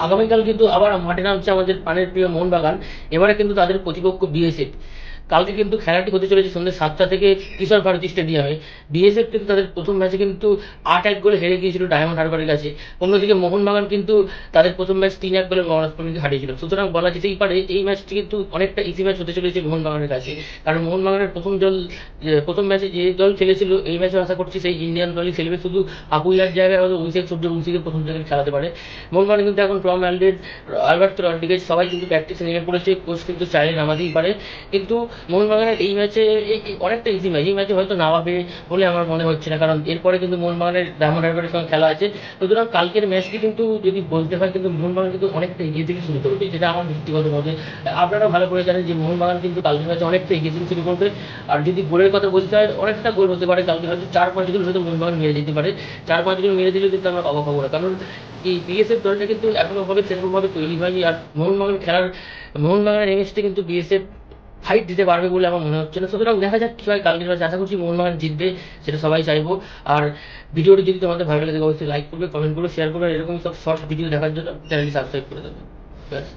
আগামীকাল কিন্তু আবার মাঠে নামছে আমাদের প্রাণের প্রিয় মোহনবাগান। এবারে কিন্তু তাদের প্রতিপক্ষ বিএসএফ। কালকে কিন্তু খেলাটি হতে চলেছে সন্ধ্যে 7টা থেকে কিশোর ভারতী স্টেডিয়ামে। বিএসএফ কিন্তু তাদের প্রথম ম্যাচে কিন্তু 8-1 গোলে হেরে গিয়েছিল ডায়মন্ড হারবারের কাছে। অন্যদিকে মোহনবাগান কিন্তু তাদের প্রথম ম্যাচ 3-1 গোলে মহারাষ্ট্রকে হারিয়েছিল। সুতরাং বলা যেতেই পারে এই ম্যাচটি কিন্তু অনেকটা ইজি ম্যাচ হতে চলেছে মোহনবাগানের কাছে। কারণ মোহনবাগানের প্রথম ম্যাচে যে দল খেলেছিল, এই ম্যাচে আশা করছি সেই ইন্ডিয়ান দলই খেলবে। শুধু আপুইয়ার জায়গায় হয়তো অভিষেক সূর্যবংশীকে প্রথম জায়গায় খেলাতে পারে। মোহনবাগান কিন্তু এখন টম অ্যালডেড, আলবার্তো রড্রিগেজ সবাই কিন্তু প্র্যাকটিসে নেমে পড়েছে। কোচ কিন্তু চাইলে নামাতেই পারে, কিন্তু মোহনবাগানের এই ম্যাচে অনেকটা ইজি ম্যাচ। এই ম্যাচে হয়তো নামাবে বলে আমার মনে হচ্ছে না, কারণ এরপরে কিন্তু মোহনবাগানের ডায়মন্ড হারবারের সঙ্গে খেলা আছে। সুতরাং কালকের ম্যাচটি কিন্তু যদি বলতে হয়, কিন্তু মোহনবাগান কিন্তু অনেকটা এগিয়ে থেকে শুরু করবে, যেটা আমার ব্যক্তিগত মতে। আপনারা ভালো করে জানেন যে মোহনবাগান কিন্তু কালকের ম্যাচে অনেকটা এগিয়ে থেকে শুরু করবে। আর যদি গোলের কথা বলতে হয়, অনেকটা গোল হতে পারে কালকে, হয়তো 4-5 গোল হয়তো মোহনবাগান মেরে দিতে পারে। 4-5 গোল মেরে দিলেও কিন্তু আমরা অবাক হবো না, কারণ এই বিএসএফ দলটা কিন্তু এখনোভাবে সেরকমভাবে তৈরি হয়নি। আর মোহনবাগানের এগেইনস্টে কিন্তু বিএসএফ ফাইট দিতে পারবে বলে আমার মনে হচ্ছে না। সুতরাং দেখা যাক কি হয় কালকের ম্যাচে। আশা করছি মোহনবাগান জিতবে, সেটা সবাই চাইবো। আর ভিডিওটি যদি তোমাদের ভালো লাগে অবশ্যই লাইক করবে, কমেন্ট করবে, শেয়ার করবে। এরকম সব শর্ট ভিডিও দেখার জন্য চ্যানেলটি সাবস্ক্রাইব করে দেবে। ব্যাস।